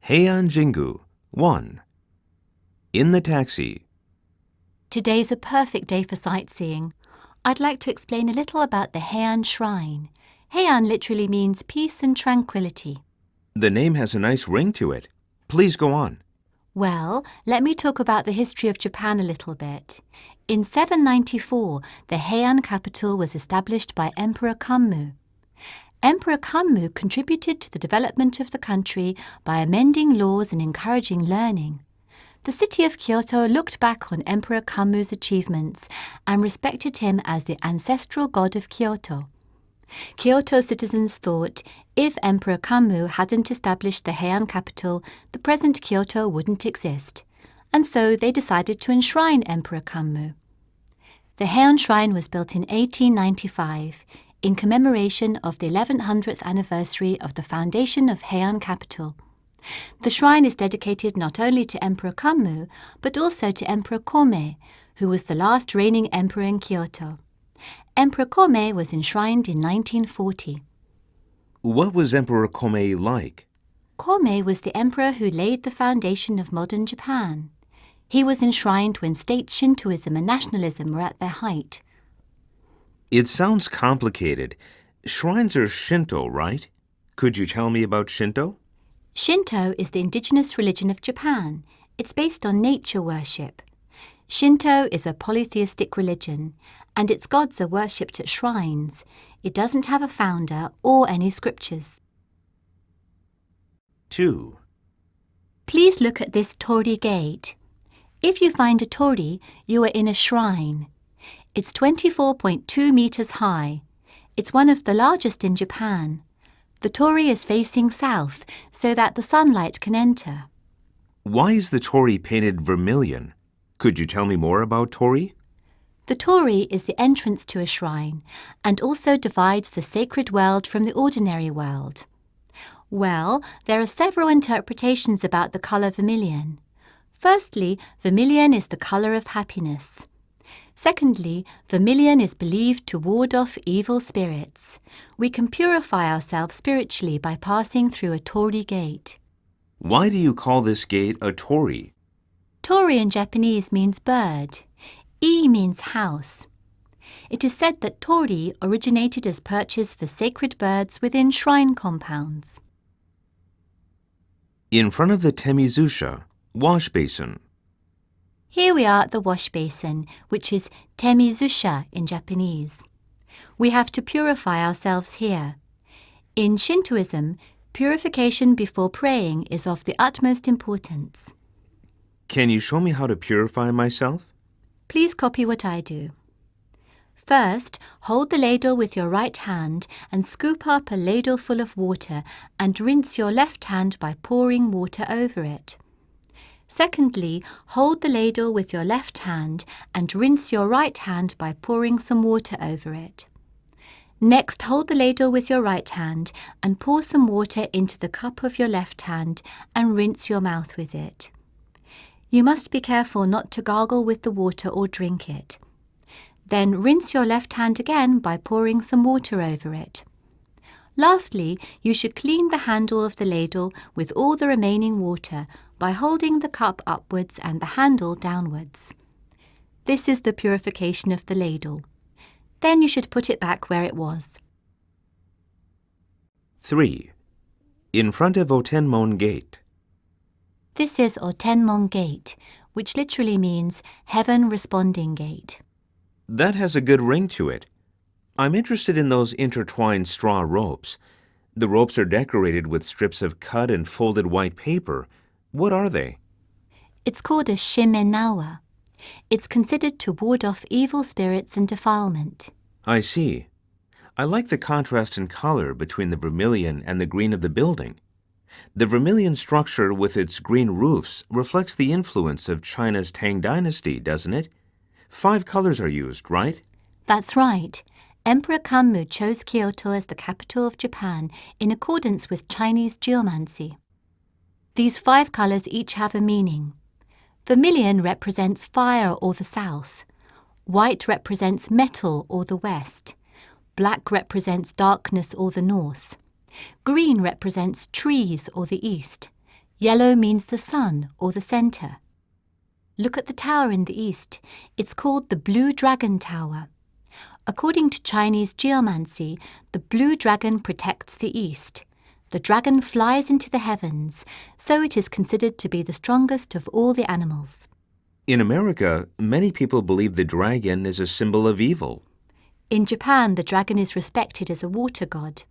Heian Jingu 1. In the taxi. Today's a perfect day for sightseeing. I'd like to explain a little about the Heian Shrine. Heian literally means peace and tranquility. The name has a nice ring to it. Please go on. Well, let me talk about the history of Japan a little bit. In 794, the Heian capital was established by Emperor Kanmu. Emperor Kanmu contributed to the development of the country by amending laws and encouraging learning. The city of Kyoto looked back on Emperor Kanmu's achievements and respected him as the ancestral god of Kyoto. Kyoto citizens thought if Emperor Kanmu hadn't established the Heian capital, the present Kyoto wouldn't exist, and so they decided to enshrine Emperor Kanmu. The Heian Shrine was built in 1895 in commemoration of the 1100th anniversary of the foundation of Heian capital. The shrine is dedicated not only to Emperor Kanmu, but also to Emperor Komei, who was the last reigning emperor in Kyoto. Emperor Komei was enshrined in 1940. What was Emperor Komei like? Komei was the emperor who laid the foundation of modern Japan. He was enshrined when state Shintoism and nationalism were at their height. It sounds complicated. Shrines are Shinto, right? Could you tell me about Shinto? Shinto is the indigenous religion of Japan. It's based on nature worship. Shinto is a polytheistic religion, and its gods are worshipped at shrines. It doesn't have a founder or any scriptures. 2. Please look at this torii gate. If you find a torii, you are in a shrine. It's 24.2 meters high. It's one of the largest in Japan. The torii is facing south so that the sunlight can enter. Why is the torii painted vermilion? Could you tell me more about torii? The torii is the entrance to a shrine and also divides the sacred world from the ordinary world. Well, there are several interpretations about the color vermilion. Firstly, vermilion is the color of happiness. Secondly, vermilion is believed to ward off evil spirits. We can purify ourselves spiritually by passing through a torii gate. Why do you call this gate a torii? Torii in Japanese means bird. I means house. It is said that torii originated as perches for sacred birds within shrine compounds. In front of the temizusha, wash basin. Here we are at the wash basin, which is temizusha in Japanese. We have to purify ourselves here. In Shintoism, purification before praying is of the utmost importance. Can you show me how to purify myself? Please copy what I do. First, hold the ladle with your right hand and scoop up a ladle full of water and rinse your left hand by pouring water over it. Secondly, hold the ladle with your left hand and rinse your right hand by pouring some water over it. Next, hold the ladle with your right hand and pour some water into the cup of your left hand and rinse your mouth with it. You must be careful not to gargle with the water or drink it. Then rinse your left hand again by pouring some water over it. Lastly, you should clean the handle of the ladle with all the remaining water by holding the cup upwards and the handle downwards. This is the purification of the ladle. Then you should put it back where it was. 3. In front of Otenmon Gate. This is Otenmon Gate, which literally means Heaven Responding Gate. That has a good ring to it. I'm interested in those intertwined straw ropes. The ropes are decorated with strips of cut and folded white paper. What are they? It's called a shimenawa. It's considered to ward off evil spirits and defilement. I see. I like the contrast in color between the vermilion and the green of the building. The vermilion structure with its green roofs reflects the influence of China's Tang Dynasty, doesn't it? 5 colors are used, right? That's right. Emperor Kanmu chose Kyoto as the capital of Japan in accordance with Chinese geomancy. These 5 colors each have a meaning. Vermilion represents fire or the south. White represents metal or the west. Black represents darkness or the north. Green represents trees or the east. Yellow means the sun or the center. Look at the tower in the east. It's called the Blue Dragon Tower. According to Chinese geomancy, the blue dragon protects the east. The dragon flies into the heavens, so it is considered to be the strongest of all the animals. In America, many people believe the dragon is a symbol of evil. In Japan, the dragon is respected as a water god.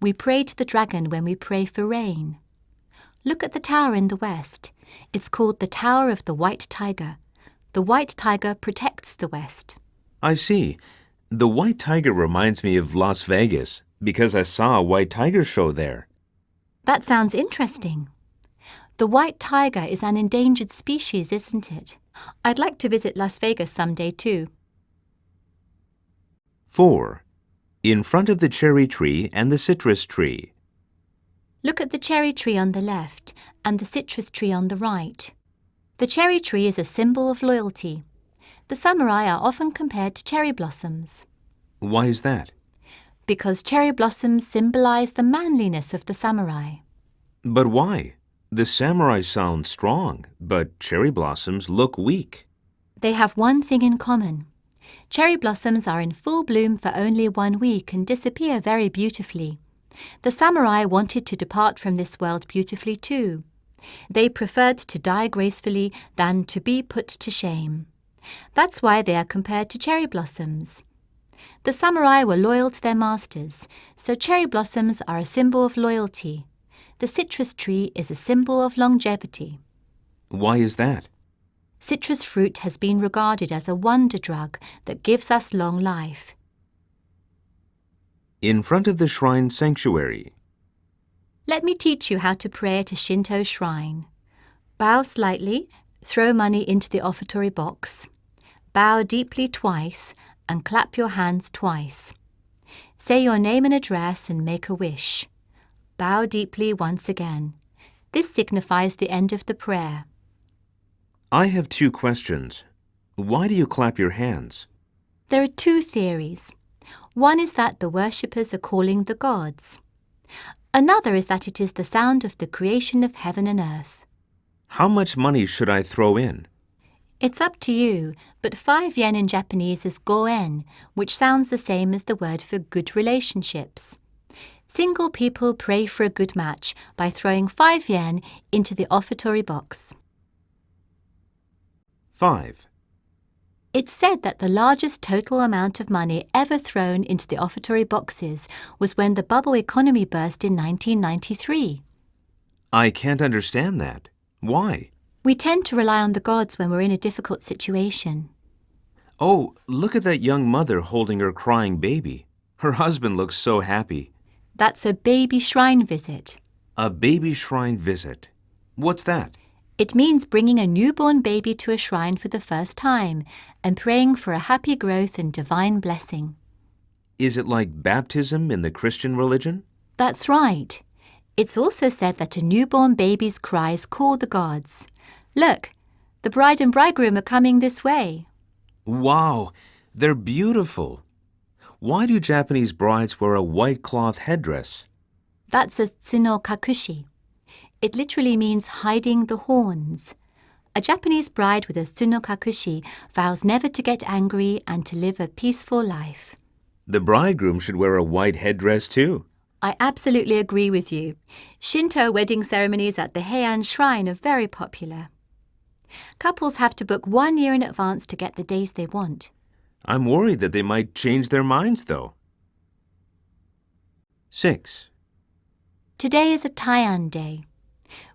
We pray to the dragon when we pray for rain. Look at the tower in the west. It's called the Tower of the White Tiger. The white tiger protects the west. I see. The white tiger reminds me of Las Vegas because I saw a white tiger show there. That sounds interesting. The white tiger is an endangered species, isn't it? I'd like to visit Las Vegas someday too. 4. In front of the cherry tree and the citrus tree. Look at the cherry tree on the left and the citrus tree on the right. The cherry tree is a symbol of loyalty. The samurai are often compared to cherry blossoms. Why is that? Because cherry blossoms symbolize the manliness of the samurai. But why? The samurai sound strong, but cherry blossoms look weak. They have one thing in common. Cherry blossoms are in full bloom for only 1 week and disappear very beautifully. The samurai wanted to depart from this world beautifully too. They preferred to die gracefully than to be put to shame. That's why they are compared to cherry blossoms. The samurai were loyal to their masters, so cherry blossoms are a symbol of loyalty. The citrus tree is a symbol of longevity. Why is that? Citrus fruit has been regarded as a wonder drug that gives us long life. In front of the shrine sanctuary. Let me teach you how to pray at a Shinto shrine. Bow slightly, throw money into the offertory box. Bow deeply twice and clap your hands twice. Say your name and address and make a wish. Bow deeply once again. This signifies the end of the prayer. I have 2 questions. Why do you clap your hands? There are 2 theories. One is that the worshippers are calling the gods. Another is that it is the sound of the creation of heaven and earth. How much money should I throw in? It's up to you, but 5 yen in Japanese is goen, which sounds the same as the word for good relationships. Single people pray for a good match by throwing 5 yen into the offertory box. 5. It's said that the largest total amount of money ever thrown into the offertory boxes was when the bubble economy burst in 1993. I can't understand that. Why? We tend to rely on the gods when we're in a difficult situation. Oh, look at that young mother holding her crying baby. Her husband looks so happy. That's a baby shrine visit. A baby shrine visit. What's that? It means bringing a newborn baby to a shrine for the first time and praying for a happy growth and divine blessing. Is it like baptism in the Christian religion? That's right. It's also said that a newborn baby's cries call the gods. Look, the bride and bridegroom are coming this way. Wow, they're beautiful. Why do Japanese brides wear a white cloth headdress? That's a tsuno kakushi. It literally means hiding the horns. A Japanese bride with a tsuno kakushi vows never to get angry and to live a peaceful life. The bridegroom should wear a white headdress too. I absolutely agree with you. Shinto wedding ceremonies at the Heian Shrine are very popular. Couples have to book 1 year in advance to get the days they want. I'm worried that they might change their minds though. 6. Today is a Taian Day.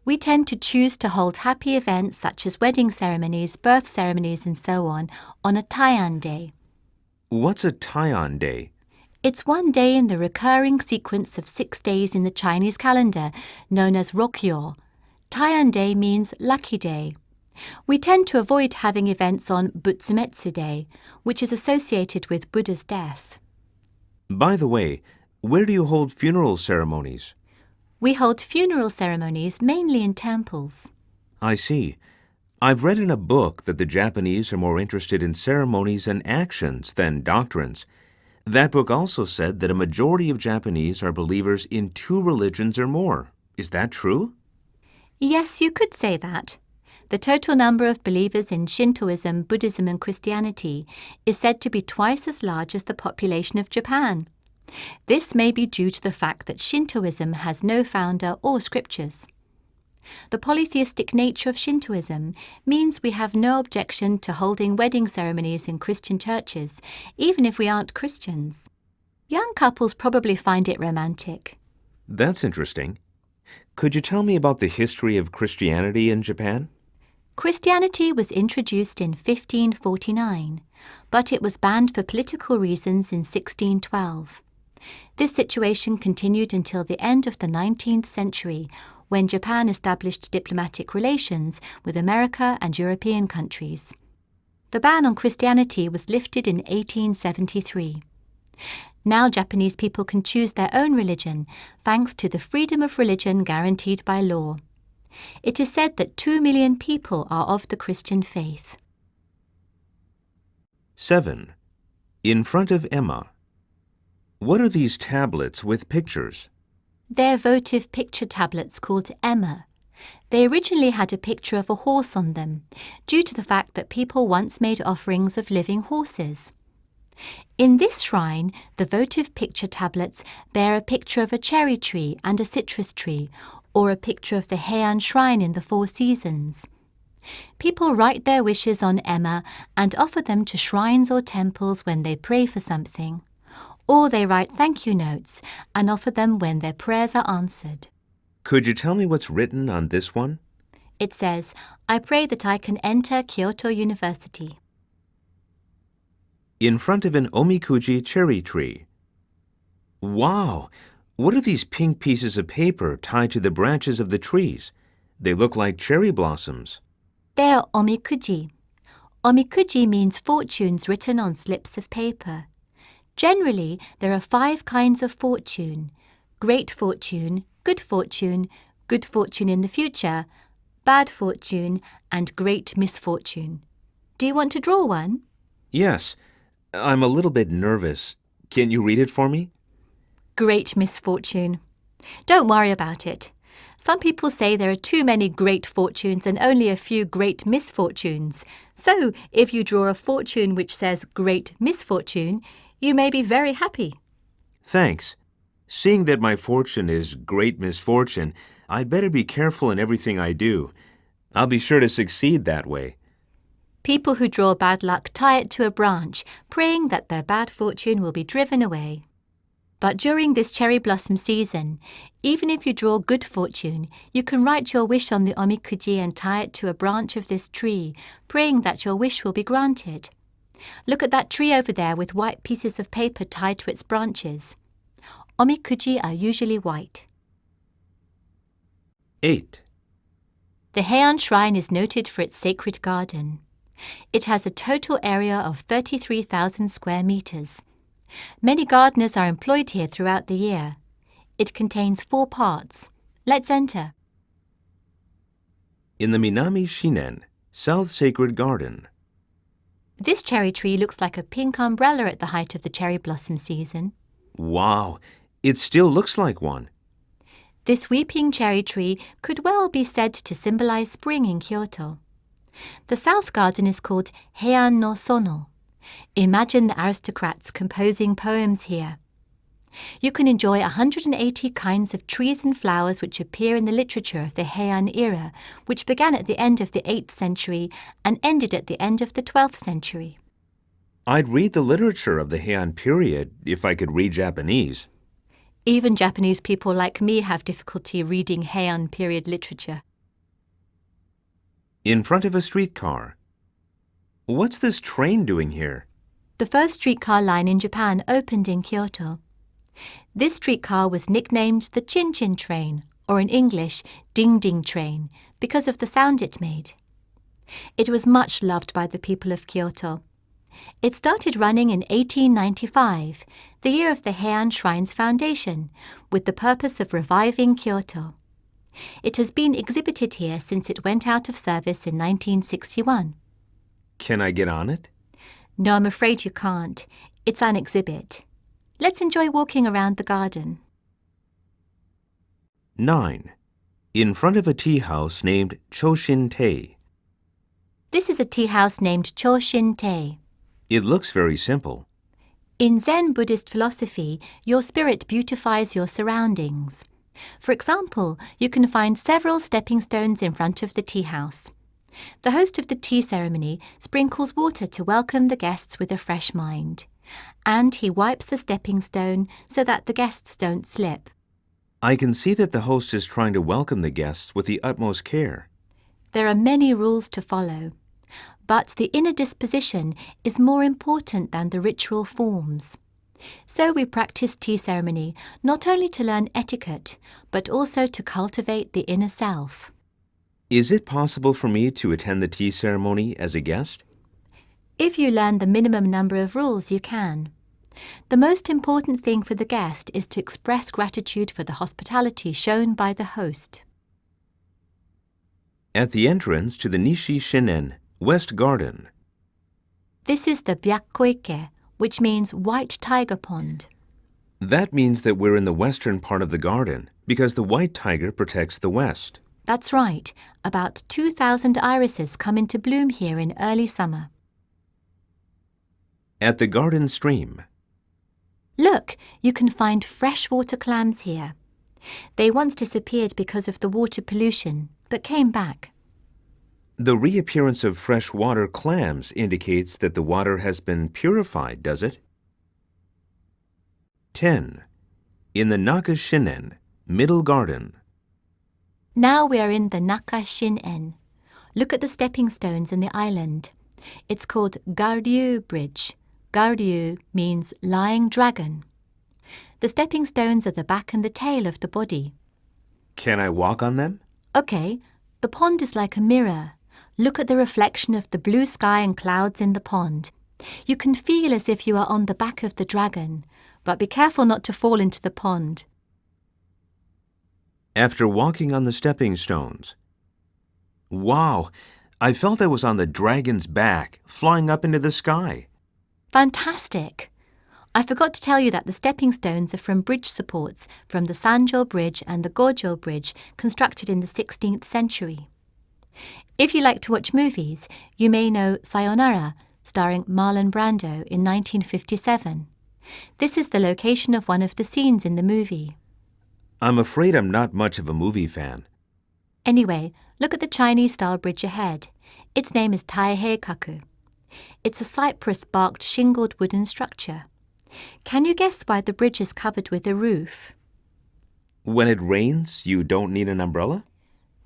We tend to choose to hold happy events such as wedding ceremonies, birth ceremonies and so on a Taian Day. What's a Taian Day? It's 1 day in the recurring sequence of 6 days in the Chinese calendar, known as Rokyo. Taian Day means lucky day. We tend to avoid having events on Butsumetsu Day, which is associated with Buddha's death. By the way, where do you hold funeral ceremonies? We hold funeral ceremonies mainly in temples. I see. I've read in a book that the Japanese are more interested in ceremonies and actions than doctrines. That book also said that a majority of Japanese are believers in 2 religions or more. Is that true? Yes, you could say that. The total number of believers in Shintoism, Buddhism, and Christianity is said to be twice as large as the population of Japan. This may be due to the fact that Shintoism has no founder or scriptures. The polytheistic nature of Shintoism means we have no objection to holding wedding ceremonies in Christian churches, even if we aren't Christians. Young couples probably find it romantic. That's interesting. Could you tell me about the history of Christianity in Japan? Christianity was introduced in 1549, but it was banned for political reasons in 1612. This situation continued until the end of the 19th century, when Japan established diplomatic relations with America and European countries. The ban on Christianity was lifted in 1873. Now Japanese people can choose their own religion, thanks to the freedom of religion guaranteed by law. It is said that 2 million people are of the Christian faith. 7. In front of Emma. What are these tablets with pictures? They're votive picture tablets called Emma. They originally had a picture of a horse on them, due to the fact that people once made offerings of living horses. In this shrine, the votive picture tablets bear a picture of a cherry tree and a citrus tree, or a picture of the Heian shrine in the 4 seasons. People write their wishes on Emma and offer them to shrines or temples when they pray for something. Or they write thank you notes and offer them when their prayers are answered. Could you tell me what's written on this one? It says, I pray that I can enter Kyoto University. In front of an omikuji cherry tree. Wow! What are these pink pieces of paper tied to the branches of the trees? They look like cherry blossoms. They are omikuji. Omikuji means fortunes written on slips of paper. Generally, there are 5 kinds of fortune: great fortune, good fortune in the future, bad fortune, and great misfortune. Do you want to draw one? Yes, I'm a little bit nervous. Can you read it for me? Great misfortune. Don't worry about it. Some people say there are too many great fortunes and only a few great misfortunes. So, if you draw a fortune which says great misfortune, you may be very happy. Thanks. Seeing that my fortune is great misfortune, I'd better be careful in everything I do. I'll be sure to succeed that way. People who draw bad luck tie it to a branch, praying that their bad fortune will be driven away. But during this cherry blossom season, even if you draw good fortune, you can write your wish on the omikuji and tie it to a branch of this tree, praying that your wish will be granted. Look at that tree over there with white pieces of paper tied to its branches. Omikuji are usually white. 8. The Heian Shrine is noted for its sacred garden. It has a total area of 33,000 square meters. Many gardeners are employed here throughout the year. It contains 4 parts. Let's enter. In the Minami Shinen, South Sacred Garden. This cherry tree looks like a pink umbrella at the height of the cherry blossom season. Wow, it still looks like one. This weeping cherry tree could well be said to symbolize spring in Kyoto. The South Garden is called Heian no Sono. Imagine the aristocrats composing poems here. You can enjoy 180 kinds of trees and flowers which appear in the literature of the Heian era, which began at the end of the 8th century and ended at the end of the 12th century. I'd read the literature of the Heian period if I could read Japanese. Even Japanese people like me have difficulty reading Heian period literature. In front of a streetcar. What's this train doing here? The first streetcar line in Japan opened in Kyoto. This streetcar was nicknamed the Chin-Chin train, or in English, Ding-Ding train, because of the sound it made. It was much loved by the people of Kyoto. It started running in 1895, the year of the Heian Shrine's foundation, with the purpose of reviving Kyoto. It has been exhibited here since it went out of service in 1961. Can I get on it? No, I'm afraid you can't. It's an exhibit. Let's enjoy walking around the garden. 9. In front of a tea house named Choshin-tae. This is a tea house named Choshin-tae. It looks very simple. In Zen Buddhist philosophy, your spirit beautifies your surroundings. For example, you can find several stepping stones in front of the tea house. The host of the tea ceremony sprinkles water to welcome the guests with a fresh mind. And he wipes the stepping stone so that the guests don't slip. I can see that the host is trying to welcome the guests with the utmost care. There are many rules to follow, but the inner disposition is more important than the ritual forms. So we practice tea ceremony not only to learn etiquette, but also to cultivate the inner self. Is it possible for me to attend the tea ceremony as a guest? If you learn the minimum number of rules, you can. The most important thing for the guest is to express gratitude for the hospitality shown by the host. At the entrance to the Nishi Shinen, West Garden. This is the Byakkoike, which means white tiger pond. That means that we're in the western part of the garden because the white tiger protects the west. That's right. About 2,000 irises come into bloom here in early summer. At the garden stream. Look, you can find freshwater clams here. They once disappeared because of the water pollution, but came back. The reappearance of freshwater clams indicates that the water has been purified, does it? 10. In the Naka Shinen, Middle Garden. Now we are in the Naka Shinen. Look at the stepping stones in the island. It's called Garryu Bridge. Garryu means lying dragon. The stepping stones are the back and the tail of the body. Can I walk on them? Okay, the pond is like a mirror. Look at the reflection of the blue sky and clouds in the pond. You can feel as if you are on the back of the dragon, but be careful not to fall into the pond. After walking on the stepping stones. Wow, I felt I was on the dragon's back, flying up into the sky. Fantastic! I forgot to tell you that the stepping stones are from bridge supports from the Sanjo Bridge and the Gojo Bridge constructed in the 16th century. If you like to watch movies, you may know Sayonara, starring Marlon Brando in 1957. This is the location of one of the scenes in the movie. I'm afraid I'm not much of a movie fan. Anyway, look at the Chinese-style bridge ahead. Its name is Taihei-kaku. It's a cypress-barked shingled wooden structure. Can you guess why the bridge is covered with a roof? When it rains, you don't need an umbrella?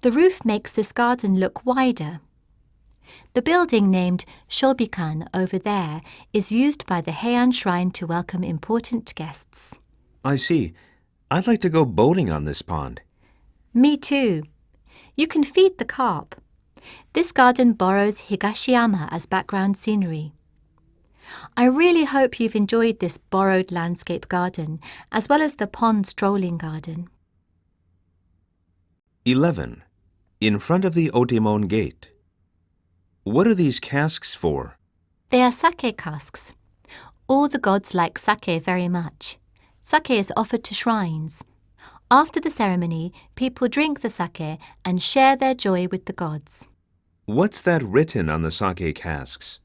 The roof makes this garden look wider. The building named Shobikan over there is used by the Heian Shrine to welcome important guests. I see. I'd like to go boating on this pond. Me too. You can feed the carp. This garden borrows Higashiyama as background scenery. I really hope you've enjoyed this borrowed landscape garden, as well as the pond strolling garden. 11. In front of the Otemon Gate. What are these casks for? They are sake casks. All the gods like sake very much. Sake is offered to shrines. After the ceremony, people drink the sake and share their joy with the gods. What's that written on the sake casks?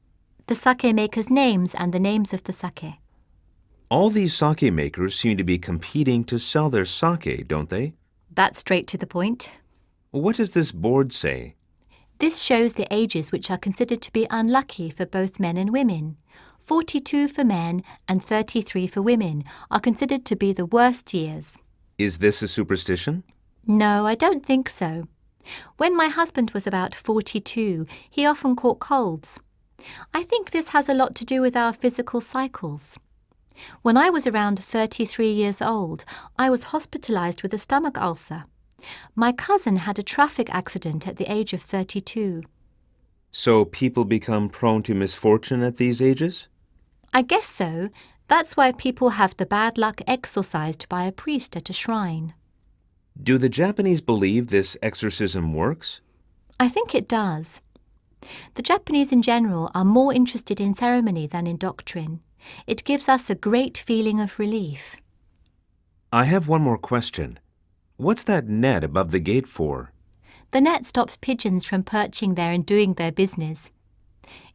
The sake makers' names and the names of the sake. All these sake makers seem to be competing to sell their sake, don't they? That's straight to the point. What does this board say? This shows the ages which are considered to be unlucky for both men and women. 42 for men and 33 for women are considered to be the worst years. Is this a superstition? No, I don't think so. When my husband was about 42, he often caught colds. I think this has a lot to do with our physical cycles. When I was around 33 years old, I was hospitalized with a stomach ulcer. My cousin had a traffic accident at the age of 32. So people become prone to misfortune at these ages? I guess so. That's why people have the bad luck exorcised by a priest at a shrine. Do the Japanese believe this exorcism works? I think it does. The Japanese in general are more interested in ceremony than in doctrine. It gives us a great feeling of relief. I have one more question. What's that net above the gate for? The net stops pigeons from perching there and doing their business.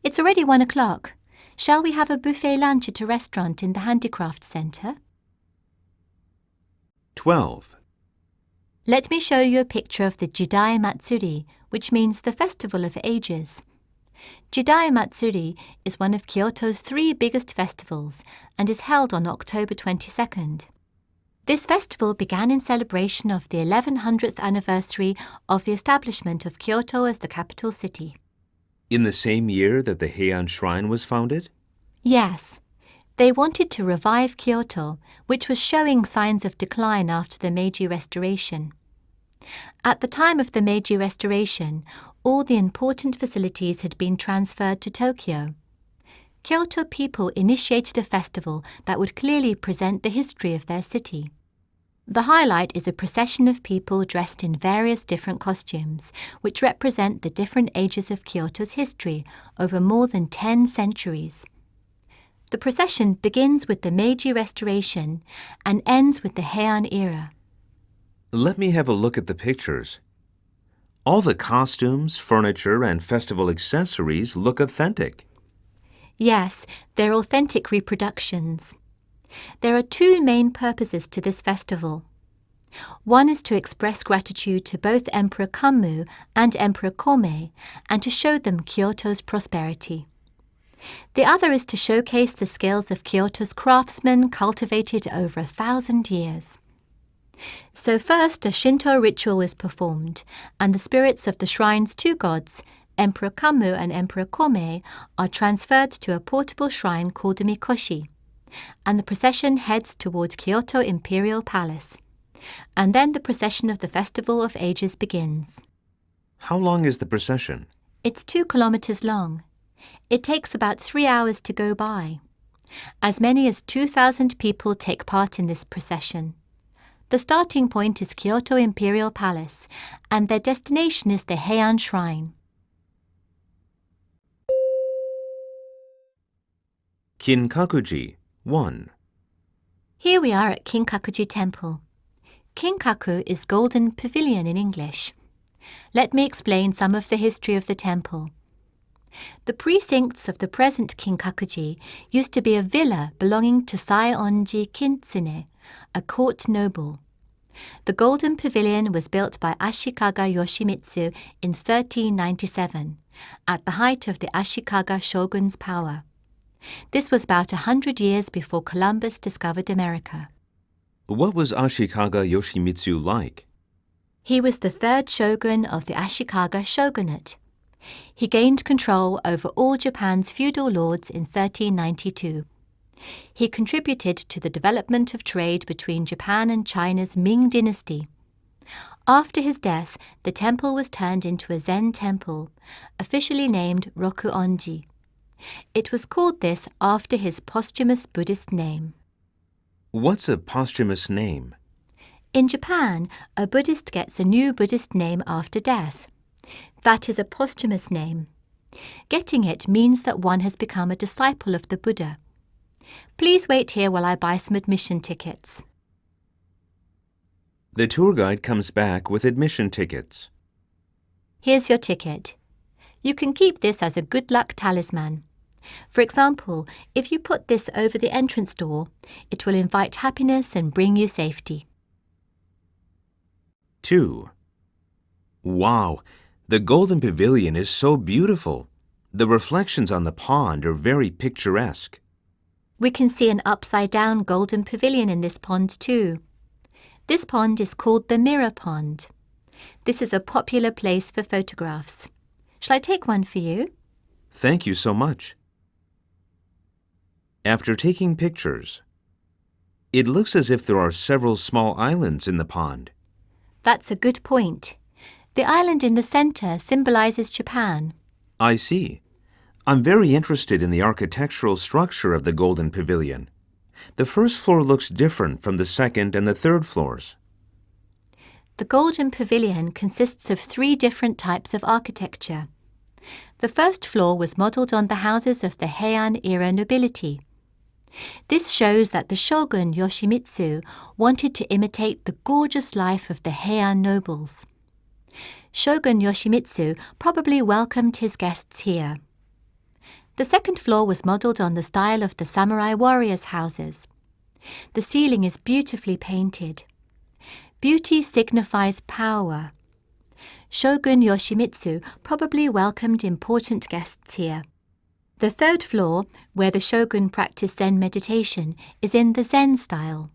It's already 1 o'clock. Shall we have a buffet lunch at a restaurant in the Handicraft Centre? 12. Let me show you a picture of the Jidai Matsuri, which means the Festival of Ages. Jidai Matsuri is one of Kyoto's 3 biggest festivals and is held on October 22nd. This festival began in celebration of the 1100th anniversary of the establishment of Kyoto as the capital city. In the same year that the Heian Shrine was founded? Yes, they wanted to revive Kyoto, which was showing signs of decline after the Meiji Restoration. At the time of the Meiji Restoration, all the important facilities had been transferred to Tokyo. Kyoto people initiated a festival that would clearly present the history of their city. The highlight is a procession of people dressed in various different costumes, which represent the different ages of Kyoto's history over more than 10 centuries. The procession begins with the Meiji Restoration and ends with the Heian era. Let me have a look at the pictures. All the costumes, furniture, and festival accessories look authentic. Yes, they're authentic reproductions. There are 2 main purposes to this festival. One is to express gratitude to both Emperor Kanmu and Emperor Komei and to show them Kyoto's prosperity. The other is to showcase the skills of Kyoto's craftsmen cultivated over 1,000 years. So first, a Shinto ritual is performed, and the spirits of the shrine's 2 gods, Emperor Kanmu and Emperor Komei, are transferred to a portable shrine called a mikoshi, and the procession heads toward Kyoto Imperial Palace. And then the procession of the Festival of Ages begins. How long is the procession? It's 2 kilometers long. It takes about 3 hours to go by. As many as 2,000 people take part in this procession. The starting point is Kyoto Imperial Palace, and their destination is the Heian Shrine. Kinkakuji 1. Here we are at Kinkakuji Temple. Kinkaku is golden pavilion in English. Let me explain some of the history of the temple. The precincts of the present Kinkakuji used to be a villa belonging to Saionji Kintsune, a court noble. The golden pavilion was built by Ashikaga Yoshimitsu in 1397, at the height of the Ashikaga shogun's power. This was about 100 years before Columbus discovered America. What was Ashikaga Yoshimitsu like? He was the 3rd shogun of the Ashikaga shogunate. He gained control over all Japan's feudal lords in 1392. He contributed to the development of trade between Japan and China's Ming dynasty. After his death, the temple was turned into a Zen temple, officially named Rokuonji. It was called this after his posthumous Buddhist name. What's a posthumous name? In Japan, a Buddhist gets a new Buddhist name after death. That is a posthumous name. Getting it means that one has become a disciple of the Buddha. Please wait here while I buy some admission tickets. The tour guide comes back with admission tickets. Here's your ticket. You can keep this as a good luck talisman. For example, if you put this over the entrance door, it will invite happiness and bring you safety. 2. Wow, the Golden Pavilion is so beautiful. The reflections on the pond are very picturesque. We can see an upside-down golden pavilion in this pond too. This pond is called the Mirror Pond. This is a popular place for photographs. Shall I take one for you? Thank you so much. After taking pictures, it looks as if there are several small islands in the pond. That's a good point. The island in the center symbolizes Japan. I see. I'm very interested in the architectural structure of the Golden Pavilion. The first floor looks different from the second and the third floors. The Golden Pavilion consists of 3 different types of architecture. The first floor was modeled on the houses of the Heian era nobility. This shows that the shogun Yoshimitsu wanted to imitate the gorgeous life of the Heian nobles. Shogun Yoshimitsu probably welcomed his guests here. The second floor was modeled on the style of the samurai warriors' houses. The ceiling is beautifully painted. Beauty signifies power. Shogun Yoshimitsu probably welcomed important guests here. The third floor, where the shogun practiced Zen meditation, is in the Zen style.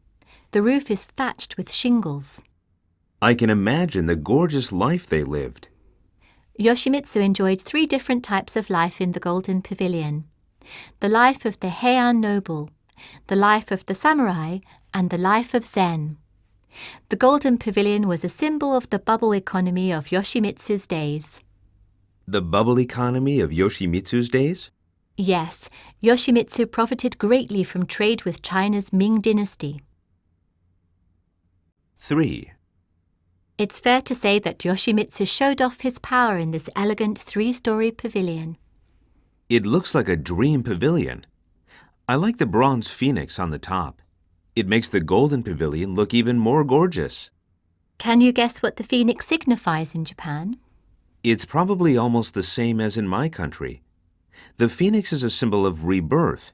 The roof is thatched with shingles. I can imagine the gorgeous life they lived. Yoshimitsu enjoyed 3 different types of life in the Golden Pavilion: the life of the Heian noble, the life of the samurai, and the life of Zen. The Golden Pavilion was a symbol of the bubble economy of Yoshimitsu's days. The bubble economy of Yoshimitsu's days? Yes, Yoshimitsu profited greatly from trade with China's Ming dynasty. 3. It's fair to say that Yoshimitsu showed off his power in this elegant 3-story pavilion. It looks like a dream pavilion. I like the bronze phoenix on the top. It makes the golden pavilion look even more gorgeous. Can you guess what the phoenix signifies in Japan? It's probably almost the same as in my country. The phoenix is a symbol of rebirth.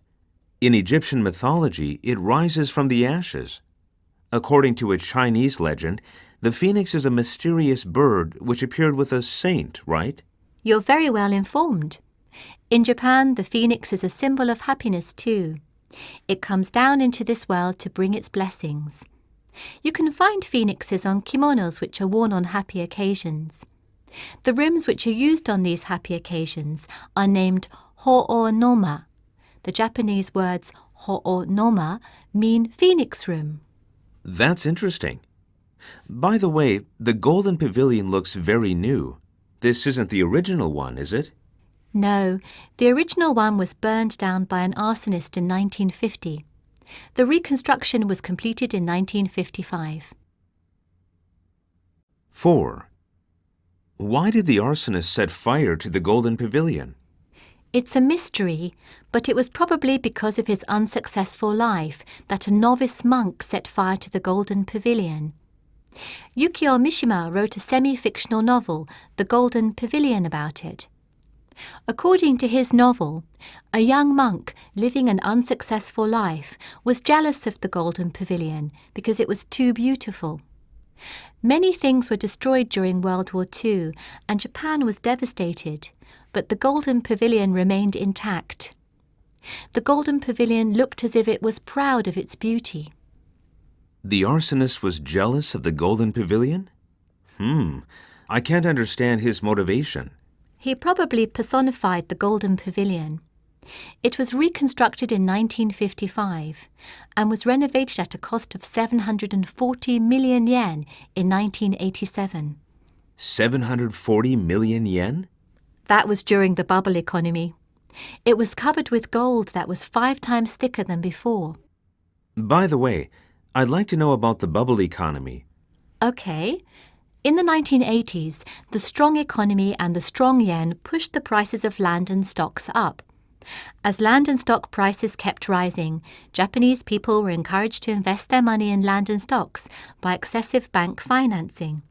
In Egyptian mythology, it rises from the ashes. According to a Chinese legend, the phoenix is a mysterious bird which appeared with a saint, right? You're very well informed. In Japan, the phoenix is a symbol of happiness too. It comes down into this world to bring its blessings. You can find phoenixes on kimonos which are worn on happy occasions. The rooms which are used on these happy occasions are named ho'onoma. The Japanese words ho'onoma mean phoenix room. That's interesting. By the way, the Golden Pavilion looks very new. This isn't the original one, is it? No, the original one was burned down by an arsonist in 1950. The reconstruction was completed in 1955. 4. Why did the arsonist set fire to the Golden Pavilion? It's a mystery, but it was probably because of his unsuccessful life that a novice monk set fire to the Golden Pavilion. Yukio Mishima wrote a semi-fictional novel, The Golden Pavilion, about it. According to his novel, a young monk living an unsuccessful life was jealous of the Golden Pavilion because it was too beautiful. Many things were destroyed during World War II, and Japan was devastated, but the Golden Pavilion remained intact. The Golden Pavilion looked as if it was proud of its beauty. The arsonist was jealous of the Golden Pavilion? I can't understand his motivation. He probably personified the Golden Pavilion. It was reconstructed in 1955 and was renovated at a cost of 740 million yen in 1987. 740 million yen? That was during the bubble economy. It was covered with gold that was 5 times thicker than before. By the way, I'd like to know about the bubble economy. Okay. In the 1980s, the strong economy and the strong yen pushed the prices of land and stocks up. As land and stock prices kept rising, Japanese people were encouraged to invest their money in land and stocks by excessive bank financing.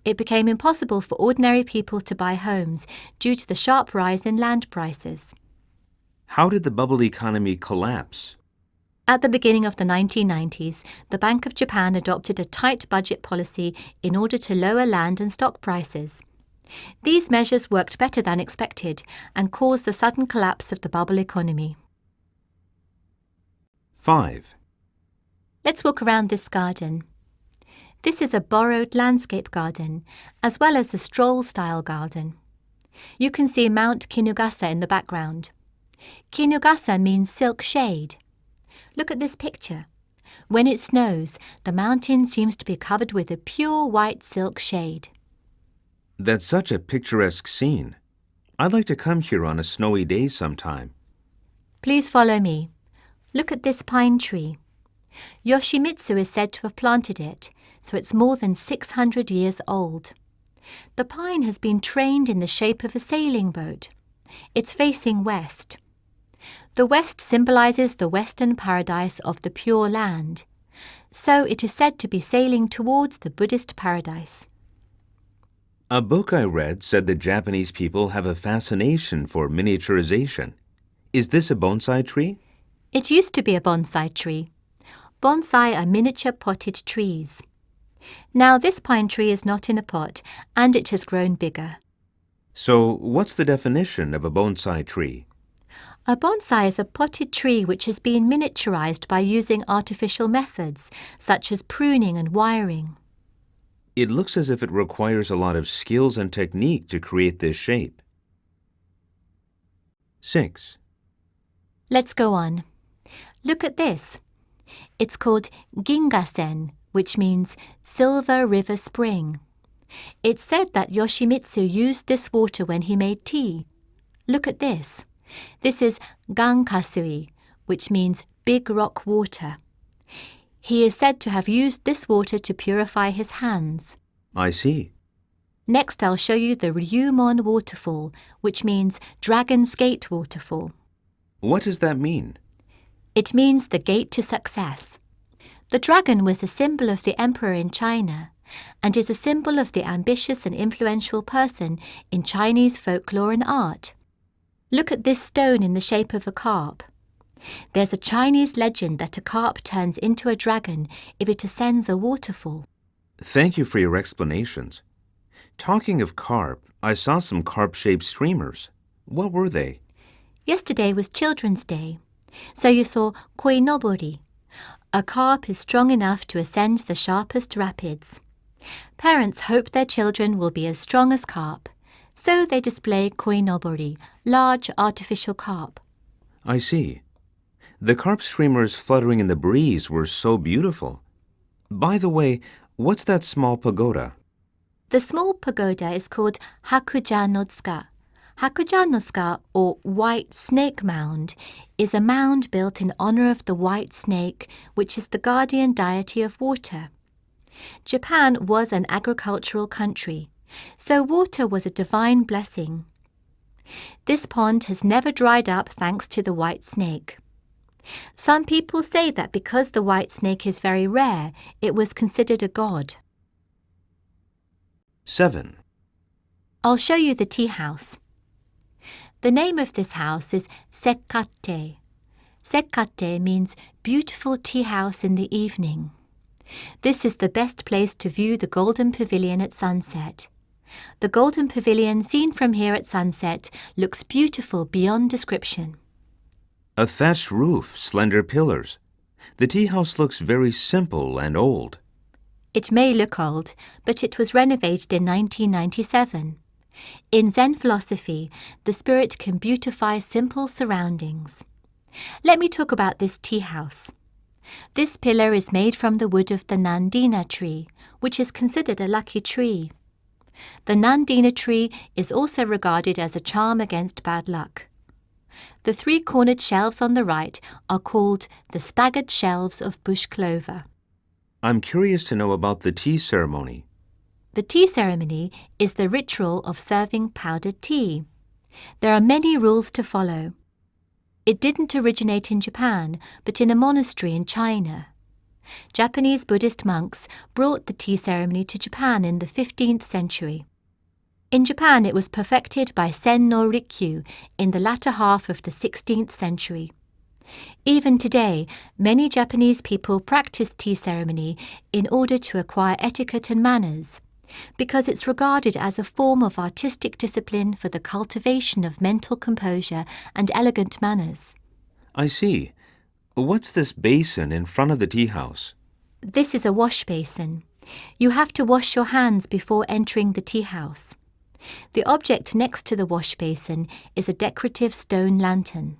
It became impossible for ordinary people to buy homes due to the sharp rise in land prices. How did the bubble economy collapse? At the beginning of the 1990s, the Bank of Japan adopted a tight budget policy in order to lower land and stock prices. These measures worked better than expected and caused the sudden collapse of the bubble economy. 5. Let's walk around this garden. This is a borrowed landscape garden, as well as a stroll-style garden. You can see Mount Kinugasa in the background. Kinugasa means silk shade. Look at this picture. When it snows, the mountain seems to be covered with a pure white silk shade. That's such a picturesque scene. I'd like to come here on a snowy day sometime. Please follow me. Look at this pine tree. Yoshimitsu is said to have planted it, so it's more than 600 years old. The pine has been trained in the shape of a sailing boat. It's facing west. The west symbolizes the western paradise of the Pure Land, so it is said to be sailing towards the Buddhist paradise. A book I read said that Japanese people have a fascination for miniaturization. Is this a bonsai tree? It used to be a bonsai tree. Bonsai are miniature potted trees. Now this pine tree is not in a pot and it has grown bigger. So, what's the definition of a bonsai tree? A bonsai is a potted tree which has been miniaturized by using artificial methods, such as pruning and wiring. It looks as if it requires a lot of skills and technique to create this shape. 6. Let's go on. Look at this. It's called Gingasen, which means Silver River Spring. It's said that Yoshimitsu used this water when he made tea. Look at this. This is Gankasui, which means big rock water. He is said to have used this water to purify his hands. I see. Next, I'll show you the Ryumon waterfall, which means Dragon's Gate waterfall. What does that mean? It means the gate to success. The dragon was a symbol of the emperor in China and is a symbol of the ambitious and influential person in Chinese folklore and art. Look at this stone in the shape of a carp. There's a Chinese legend that a carp turns into a dragon if it ascends a waterfall. Thank you for your explanations. Talking of carp, I saw some carp-shaped streamers. What were they? Yesterday was Children's Day, so you saw koinobori. A carp is strong enough to ascend the sharpest rapids. Parents hope their children will be as strong as carp, so they display koinobori, large artificial carp. I see. The carp streamers fluttering in the breeze were so beautiful. By the way, what's that small pagoda? The small pagoda is called Hakuja no Tsuka. Hakuja no Tsuka, or White Snake Mound, is a mound built in honor of the white snake, which is the guardian deity of water. Japan was an agricultural country, so water was a divine blessing. This pond has never dried up thanks to the white snake. Some people say that because the white snake is very rare, it was considered a god. 7. I'll show you the tea house. The name of this house is Sekkate. Sekkate means beautiful tea house in the evening. This is the best place to view the Golden Pavilion at sunset. The Golden Pavilion seen from here at sunset looks beautiful beyond description. A thatched roof, slender pillars. The tea house looks very simple and old. It may look old, but it was renovated in 1997. In Zen philosophy, the spirit can beautify simple surroundings. Let me talk about this tea house. This pillar is made from the wood of the Nandina tree, which is considered a lucky tree. The Nandina tree is also regarded as a charm against bad luck. The three-cornered shelves on the right are called the staggered shelves of bush clover. I'm curious to know about the tea ceremony. The tea ceremony is the ritual of serving powdered tea. There are many rules to follow. It didn't originate in Japan, but in a monastery in China. Japanese Buddhist monks brought the tea ceremony to Japan in the 15th century. In Japan, it was perfected by Sen no Rikyu in the latter half of the 16th century. Even today, many Japanese people practice tea ceremony in order to acquire etiquette and manners, because it's regarded as a form of artistic discipline for the cultivation of mental composure and elegant manners. I see. What's this basin in front of the tea house? This is a wash basin. You have to wash your hands before entering the tea house. The object next to the wash basin is a decorative stone lantern.